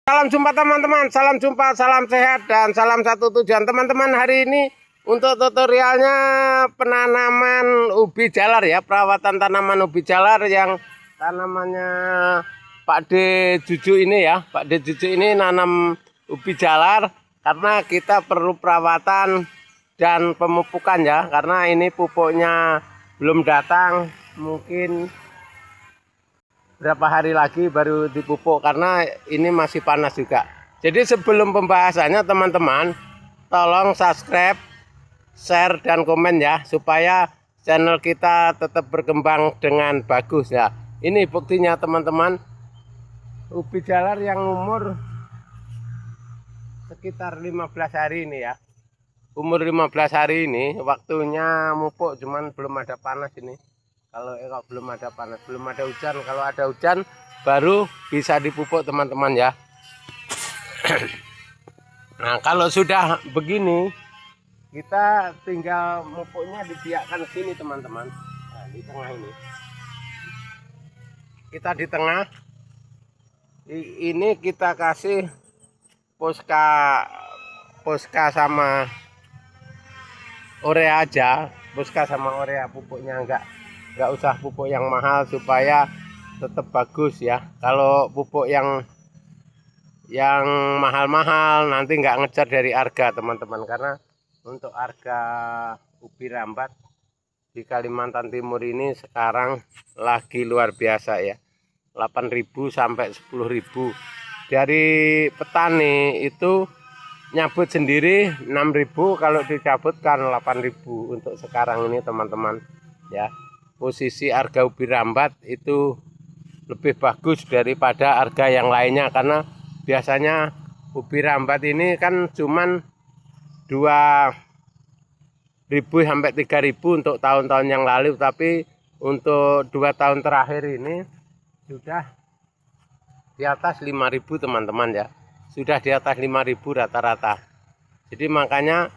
Salam jumpa teman-teman, salam jumpa, salam sehat, dan salam satu tujuan. Teman-teman, hari ini untuk tutorialnya penanaman ubi jalar ya, perawatan tanaman ubi jalar yang tanamannya Pak D Juju ini ya. Pak D Juju ini nanam ubi jalar karena kita perlu perawatan dan pemupukan ya, karena ini pupuknya belum datang, mungkin berapa hari lagi baru dipupuk karena ini masih panas juga. Jadi sebelum pembahasannya teman-teman, tolong subscribe, share, dan komen ya, supaya channel kita tetap berkembang dengan bagus ya. Ini buktinya teman-teman, ubi jalar yang umur sekitar 15 hari ini ya. Umur 15 hari ini waktunya mupuk, cuman belum ada panas ini. Kalau belum ada panas, belum ada hujan. Kalau ada hujan baru bisa dipupuk teman-teman ya. Nah, kalau sudah begini, kita tinggal mupuknya dibiarkan sini teman-teman. Nah, di tengah ini. Kita di tengah. Ini kita kasih poska sama urea aja. Poska sama urea, pupuknya enggak usah pupuk yang mahal supaya tetap bagus ya. Kalau pupuk yang mahal-mahal nanti nggak ngejar dari harga teman-teman, karena untuk harga ubi rambat di Kalimantan Timur ini sekarang lagi luar biasa ya, 8.000 sampai 10.000. Dari petani itu nyabut sendiri 6.000, kalau dicabutkan 8.000 untuk sekarang ini teman-teman ya. Posisi harga ubi rambat itu lebih bagus daripada harga yang lainnya, karena biasanya ubi rambat ini kan cuman 2.000 sampai 3.000 untuk tahun-tahun yang lalu, tapi untuk 2 tahun terakhir ini sudah di atas 5.000 teman-teman ya. Sudah di atas 5.000 rata-rata. Jadi makanya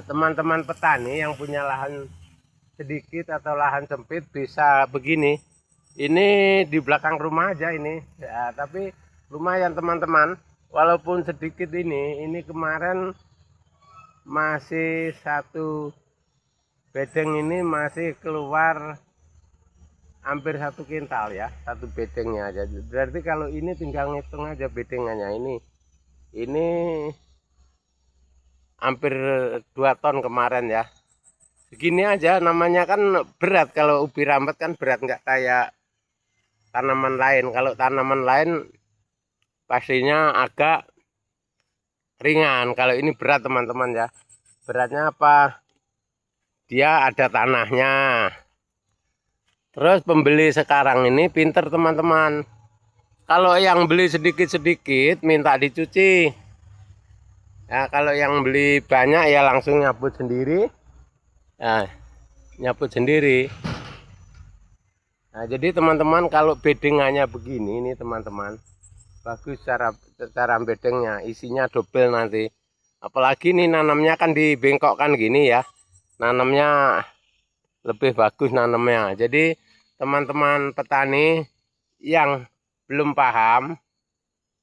teman-teman petani yang punya lahan sedikit atau lahan sempit bisa begini. Ini di belakang rumah aja ini ya, tapi lumayan teman-teman, walaupun sedikit. Ini kemarin masih satu bedeng ini masih keluar hampir 1 kintal ya, satu bedengnya aja. Berarti kalau ini tinggal ngitung aja bedengannya, ini hampir 2 ton kemarin ya. Begini aja, namanya kan berat. Kalau ubi rambat kan berat, nggak kayak tanaman lain. Kalau tanaman lain pastinya agak ringan, kalau ini berat teman-teman ya. Beratnya apa? Dia ada tanahnya. Terus pembeli sekarang ini pinter teman-teman. Kalau yang beli sedikit-sedikit minta dicuci ya, kalau yang beli banyak ya langsung nyabut sendiri. Nah, nyabut sendiri. Nah, jadi teman-teman, kalau bedengannya begini nih teman-teman, bagus cara bedengnya, isinya double nanti. Apalagi nih nanamnya kan dibengkokkan gini ya, nanamnya lebih bagus nanamnya. Jadi teman-teman petani yang belum paham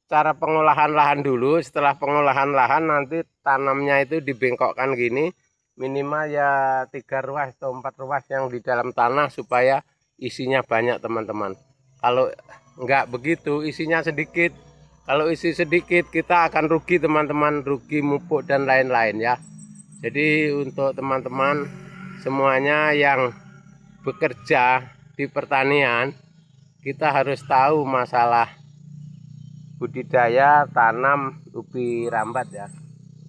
cara pengolahan lahan dulu, setelah pengolahan lahan nanti tanamnya itu dibengkokkan gini, minimal ya 3 ruas atau 4 ruas yang di dalam tanah supaya isinya banyak teman-teman. Kalau enggak begitu, isinya sedikit. Kalau isi sedikit kita akan rugi teman-teman, rugi mupuk dan lain-lain ya. Jadi untuk teman-teman semuanya yang bekerja di pertanian, kita harus tahu masalah budidaya tanam ubi rambat ya.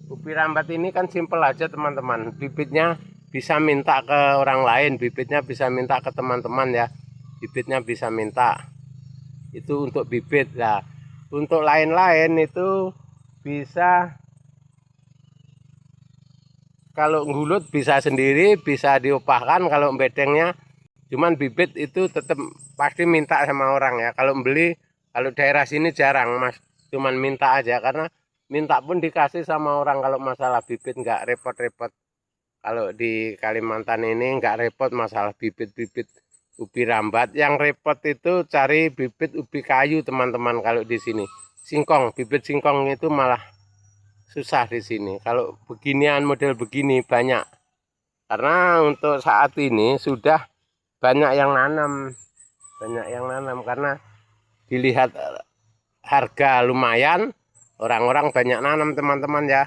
Ubi rambat ini kan simpel aja teman-teman, bibitnya bisa minta ke orang lain, bibitnya bisa minta ke teman-teman ya, bibitnya bisa minta, itu untuk bibit ya. Untuk lain-lain itu bisa, kalau ngulut bisa sendiri, bisa diupahkan kalau bedengnya. Cuman bibit itu tetap pasti minta sama orang ya. Kalau beli, kalau daerah sini jarang mas, cuman minta aja, karena minta pun dikasih sama orang. Kalau masalah bibit nggak repot-repot. Kalau di Kalimantan ini nggak repot masalah bibit-bibit ubi rambat. Yang repot itu cari bibit ubi kayu teman-teman kalau di sini. singkong, bibit singkong itu malah susah di sini. Kalau beginian model begini banyak. Karena untuk saat ini sudah banyak yang nanam, karena dilihat harga lumayan, orang-orang banyak nanam teman-teman ya.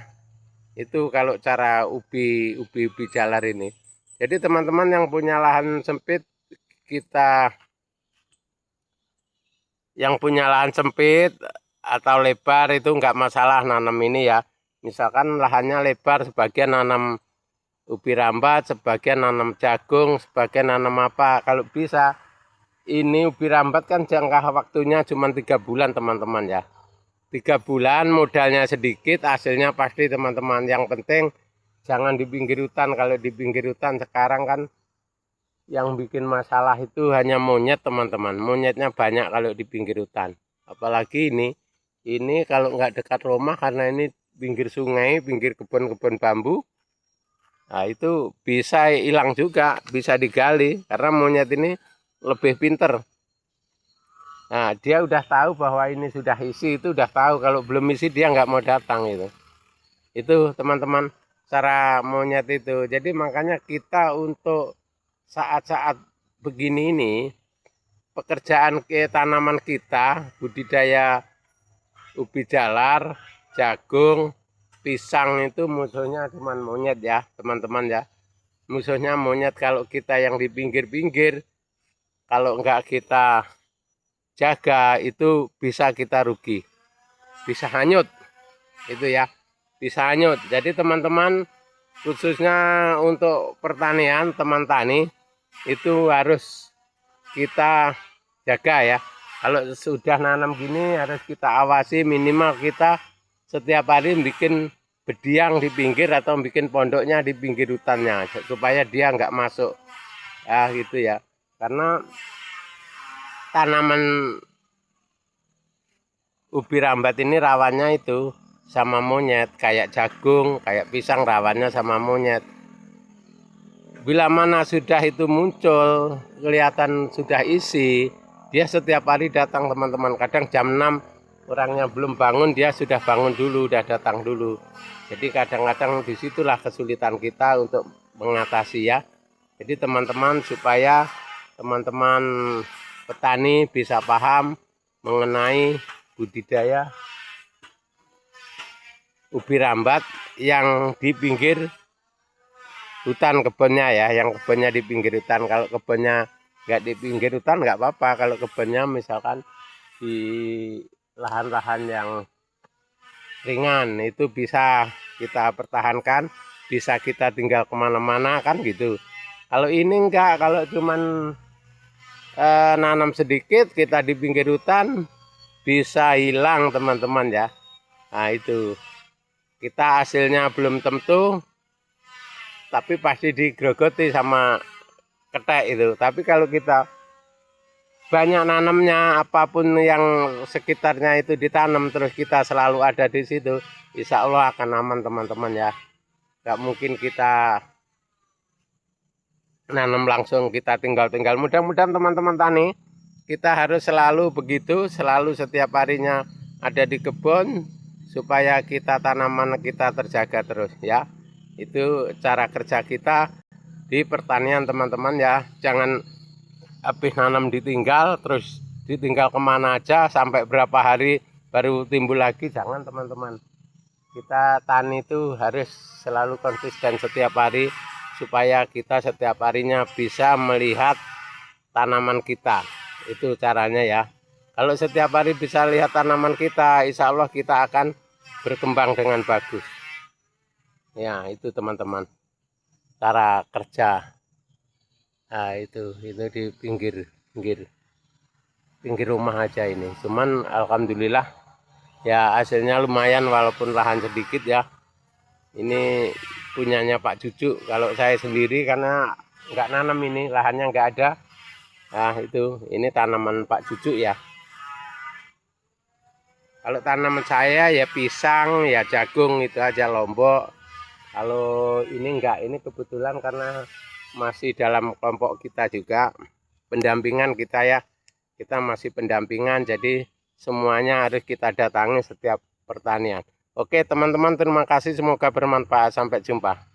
Itu kalau cara ubi jalar ini. Jadi teman-teman yang punya lahan sempit, atau lebar itu nggak masalah nanam ini ya. Misalkan lahannya lebar, sebagian nanam ubi rambat, sebagian nanam jagung, sebagian nanam apa. Kalau bisa, ini ubi rambat kan jangka waktunya cuma 3 bulan teman-teman ya. 3 bulan modalnya sedikit, hasilnya pasti teman-teman. Yang penting jangan di pinggir hutan. Kalau di pinggir hutan sekarang kan yang bikin masalah itu hanya monyet teman-teman. Monyetnya banyak kalau di pinggir hutan. Apalagi ini kalau nggak dekat rumah, karena ini pinggir sungai, pinggir kebun-kebun bambu. Nah itu bisa hilang juga, bisa digali. Karena monyet ini lebih pinter. Nah dia udah tahu bahwa ini sudah isi, itu udah tahu. Kalau belum isi dia nggak mau datang itu. Itu teman-teman cara monyet itu. Jadi makanya kita untuk saat-saat begini ini, pekerjaan ke tanaman kita, budidaya ubi jalar, jagung, pisang itu musuhnya cuma monyet ya teman-teman ya. Musuhnya monyet. Kalau kita yang di pinggir-pinggir, kalau enggak kita jaga itu bisa kita rugi, bisa hanyut itu ya, bisa hanyut. Jadi teman-teman, khususnya untuk pertanian, teman tani itu harus kita jaga ya. Kalau sudah nanam gini harus kita awasi, minimal kita setiap hari bikin bediang di pinggir atau bikin pondoknya di pinggir hutannya supaya dia nggak masuk ya gitu ya. Karena tanaman ubi rambat ini rawannya itu sama monyet, kayak jagung, kayak pisang rawannya sama monyet. Bila mana sudah itu muncul, kelihatan sudah isi, dia setiap hari datang teman-teman. Kadang jam 6 orangnya belum bangun, dia sudah bangun dulu, udah datang dulu. Jadi kadang-kadang disitulah kesulitan kita untuk mengatasi ya. Jadi teman-teman, supaya teman-teman petani bisa paham mengenai budidaya ubi rambat yang di pinggir hutan kebunnya ya, yang kebunnya di pinggir hutan. Kalau kebunnya nggak di pinggir hutan nggak apa-apa. Kalau kebunnya misalkan di lahan-lahan yang ringan, itu bisa kita pertahankan, bisa kita tinggal kemana-mana kan gitu. Kalau ini enggak, kalau cuman nanam sedikit kita di pinggir hutan bisa hilang teman-teman ya. Nah itu kita hasilnya belum tentu, tapi pasti digrogoti sama ketek itu. Tapi kalau kita banyak nanamnya, apapun yang sekitarnya itu ditanam, terus kita selalu ada di situ, insya Allah akan aman teman-teman ya. Gak mungkin kita nanam langsung kita tinggal-tinggal. Mudah-mudahan teman-teman tani, kita harus selalu begitu, selalu setiap harinya ada di kebun, supaya kita tanaman kita terjaga terus ya. Itu cara kerja kita di pertanian teman-teman ya. Jangan habis nanam ditinggal, terus ditinggal kemana aja, sampai berapa hari baru timbul lagi. Jangan teman-teman. Kita tani itu harus selalu konsisten setiap hari, supaya kita setiap harinya bisa melihat tanaman kita. Itu caranya ya. Kalau setiap hari bisa lihat tanaman kita, insya Allah kita akan berkembang dengan bagus. Ya itu teman-teman cara kerja. Nah itu di pinggir rumah aja ini. Cuman alhamdulillah ya hasilnya lumayan walaupun lahan sedikit ya. Ini punyanya Pak Cucu. Kalau saya sendiri karena nggak nanam, ini lahannya nggak ada. Nah itu ini tanaman Pak Cucu ya. Kalau tanaman saya ya pisang, ya jagung, itu aja, lombok. Kalau ini enggak, ini kebetulan karena masih dalam kelompok kita juga, pendampingan kita ya. Kita masih pendampingan, jadi semuanya harus kita datangi setiap pertanian. Oke teman-teman, terima kasih, semoga bermanfaat, sampai jumpa.